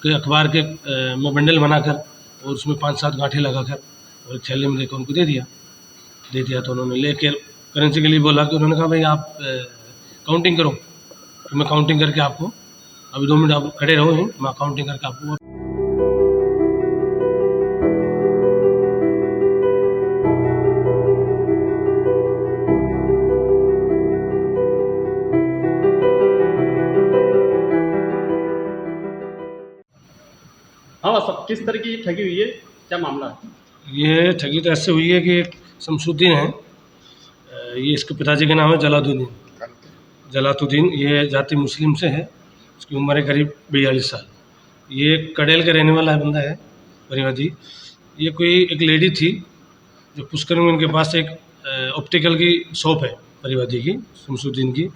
के अखबार के में बंडल बनाकर और उसमें 5-7 गांठें लगाकर और एक थैले में लेकर उनको दे दिया। तो उन्होंने लेकर करेंसी के लिए बोला कि उन्होंने कहा भाई आप काउंटिंग करो, तो मैं काउंटिंग करके आपको अभी 2 मिनट आप खड़े रहो यहीं, मैं काउंटिंग करके आपको। हाँ सब किस तरह की ठगी हुई है, क्या मामला है? ये ठगी तो ऐसे हुई है कि एक शमसुद्दीन है, ये इसके पिताजी का नाम है जलालुद्दीन। ये जाति मुस्लिम से है, इसकी उम्र है करीब 42 साल। ये कड़ेल का रहने वाला बंदा है परिवादी। ये कोई एक लेडी थी जो पुष्कर में उनके पास एक ऑप्टिकल की शॉप है परिवादी की, शमसुद्दीन की।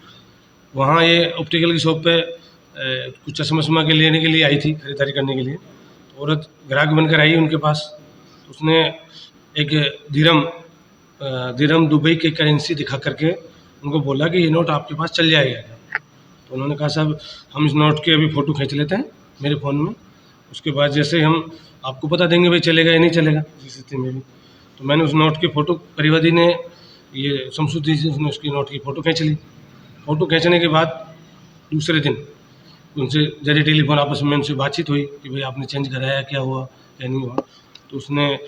वहाँ ये ऑप्टिकल की शॉप पे कुछ चश्मा वश्मा के लेने के लिए आई थी, खरीदारी करने के लिए। तो औरत ग्राहक बनकर आई उनके पास, तो उसने एक दिरहम दुबई की करेंसी दिखा करके उनको बोला कि ये नोट आपके पास चल जाएगा। तो उन्होंने कहा साहब हम इस नोट की अभी फ़ोटो खींच लेते हैं मेरे फ़ोन में, उसके बाद जैसे हम आपको बता देंगे भाई चलेगा या नहीं चलेगा जिस स्थिति में भी। तो मैंने उस नोट की फ़ोटो, परिवादी ने, ये शमसुद्दीन जी, उसने उसकी नोट की फ़ोटो खींच ली। फ़ोटो खींचने के बाद दूसरे दिन उनसे जरिए टेलीफोन आपस में उनसे बातचीत हुई कि भाई आपने चेंज कराया, क्या हुआ क्या नहीं हुआ। तो उसने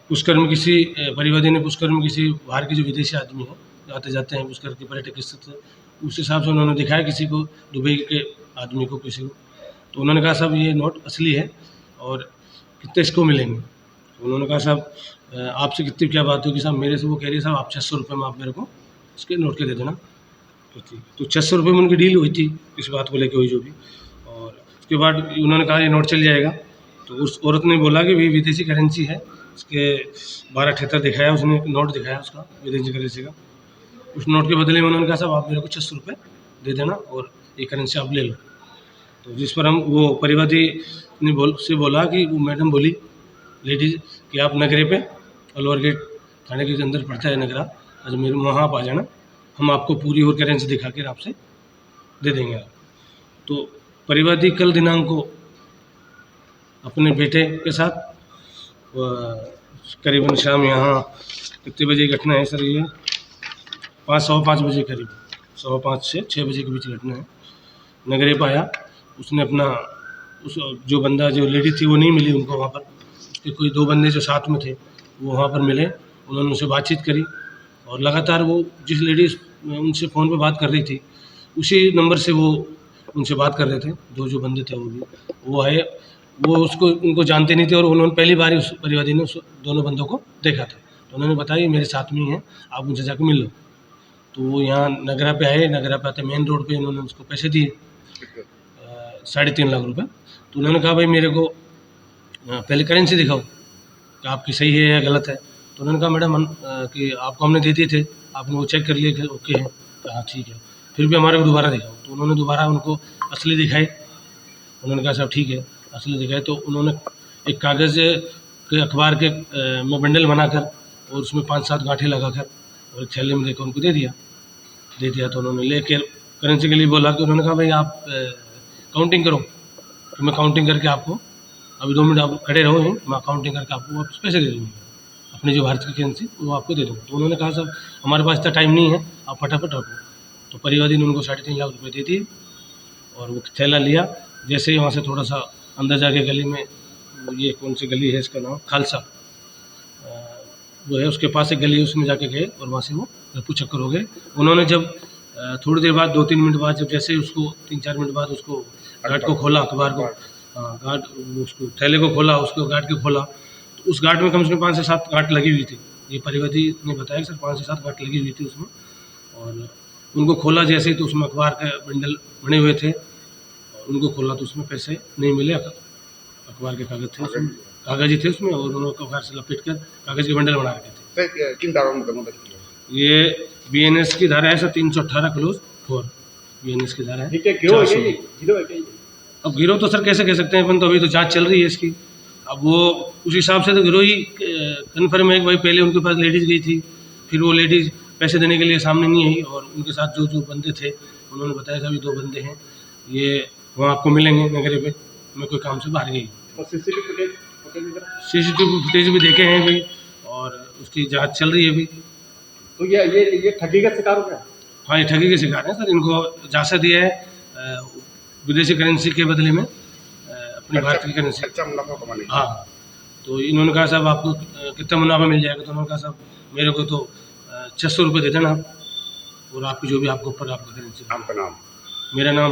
पुष्कर में किसी परिवादी ने पुष्कर में किसी बाहर के जो विदेशी आदमी हैं, आते जाते हैं पुष्कर के पर्यटक स्थल, उस हिसाब से उन्होंने दिखाया किसी को, दुबई के आदमी को, किसी को। तो उन्होंने कहा साहब ये नोट असली है और कितने इसको मिलेंगे। तो उन्होंने कहा साहब आपसे कितनी क्या बात होगी साहब मेरे से। वो कह रही है साहब आप 600 रुपये में आप मेरे को इसके नोट के दे देना। तो 600 रुपये में उनकी डील हुई थी, इस बात को लेकर हुई जो भी। और उसके बाद उन्होंने कहा ये नोट चल जाएगा। तो उस औरत ने बोला कि भाई विदेशी करेंसी है, इसके 12 दिखाया, उसने नोट दिखाया उसका विदेशी करेंसी का। उस नोट के बदले में उन्होंने कहा साहब आप मेरे को 600 रुपये दे देना और ये करेंसी आप ले लो। तो जिस पर हम वो परिवादी ने बोला कि वो मैडम बोली लेडीज़ कि आप नगरे पे अलवर गेट थाने के अंदर पड़ता है नगरा अजमेर, वहाँ आप आ जाना, हम आपको पूरी और करेंसी दिखा कर आपसे दे देंगे आप। तो परिवादी कल दिनांक को अपने बेटे के साथ करीबन शाम, यहाँ कितने बजे की घटना है सर, ये 5:15 बजे करीब, 5:15 से 6 बजे के बीच घटना है। नगरे पर आया, उसने अपना उस जो बंदा, जो लेडी थी वो नहीं मिली उनको वहाँ पर, उसके कोई 2 बंदे जो साथ में थे वो वहाँ पर मिले। उन्होंने उनसे बातचीत करी और लगातार वो जिस लेडीज़ उनसे फ़ोन पे बात कर रही थी उसी नंबर से वो उनसे बात कर रहे थे। जो बंदे थे वो आए, वो उनको जानते नहीं थे और उन्होंने पहली बार ही उस परिवादी ने उस दोनों बंदों को देखा था। तो उन्होंने बताया ये मेरे साथ में ही हैं, आप उनसे जाकर मिल लो। तो वो यहाँ नगरा पे आए, नगरा पे आते मेन रोड पे इन्होंने उसको पैसे दिए 3.5 लाख रुपए। तो उन्होंने कहा भाई मेरे को पहले करेंसी दिखाओ कि आपकी सही है या गलत है। तो उन्होंने कहा मैडम कि आपको हमने दे दिए थे, आपने वो चेक कर लिए कि ओके है। तो हाँ ठीक है, फिर भी हमारे को दोबारा दिखाओ। तो उन्होंने दोबारा उनको असली दिखाई। उन्होंने कहा साहब ठीक है, असली दिखाई। तो उन्होंने एक कागज़ के अखबार के में बंडल बनाकर और उसमें 5-7 गांठें लगाकर और एक थैले में लेकर उनको दे दिया। तो उन्होंने लेकर करेंसी के लिए बोला कि उन्होंने कहा भाई आप काउंटिंग करो, तो मैं काउंटिंग करके आपको अभी 2 मिनट आप खड़े रहो यहीं, मैं काउंटिंग करके आपको वापस पैसे दे दूँगा, अपनी जो भारत की करेंसी वो आपको दे दूँगा। तो उन्होंने कहा साहब हमारे पास इतना टाइम नहीं है, आप फटाफट रखो। तो परिवादी ने उनको 3.5 लाख रुपये दे दिए और वो थैला लिया। जैसे ही वहाँ से थोड़ा सा अंदर जाके गली में, ये कौन सी गली है, इसका नाम खालसा वो है, उसके पास एक गली है, उसमें जाके गए और वहाँ से वो रफू चक्कर हो गए। उन्होंने जब थोड़ी देर बाद 2-3 मिनट बाद, जब जैसे ही उसको 3-4 मिनट बाद उसको गार्ड को खोला, अखबार को, गार्ड उसको थैले को खोला, उसको गार्ड को खोला, तो उस गार्ड में कम से कम 5 से 7 गांठ लगी हुई थी। ये परिवादी ने बताया कि सर 5 से 7 गांठ लगी हुई थी उसमें। और उनको खोला जैसे ही तो उसमें अखबार का बंडल बने हुए थे, उनको खोला तो उसमें पैसे नहीं मिले, अखबार के कागज़ थे उसमें, कागज़ ही थे उसमें, और उन्होंने अखबार से लपेट कर कागज़ के बंडल बना रखे थे। किन धाराओं में मुकदमा दर्ज किया? ये बीएनएस की धारा है सर 318 क्लोज 4 बीएनएस की धारा है। अब गिरोह तो सर कैसे कह सकते हैं अपन, तो अभी तो जांच चल रही है इसकी। अब वो उस हिसाब से तो गिरोह ही कन्फर्म है कि भाई पहले उनके पास लेडीज़ गई थी, फिर वो लेडीज़ पैसे देने के लिए सामने नहीं आई, और उनके साथ जो बंदे थे उन्होंने बताया साहब ये 2 बंदे हैं, ये वहाँ आपको मिलेंगे नगरे पे, मैं कोई काम से बाहर गई। और सीसीटीवी फुटेज वगैरह? सीसीटीवी फुटेज भी देखे हैं अभी और उसकी जांच चल रही है अभी। तो ये ठगी का शिकार हो गया? हाँ, ये ठगी के शिकार हैं सर। इनको झांसा दिया है विदेशी करेंसी के बदले में अपनी भारतीय करेंसी। अच्छा मुनाफा कमाने के लिए। हाँ, तो इन्होंने कहा साहब आपको कितना मुनाफा मिल जाएगा, तो उन्होंने कहा साहब मेरे को तो 600 रुपये दे देना आप, और आपकी जो भी आपके ऊपर आपका करेंसी। आपका नाम? मेरा नाम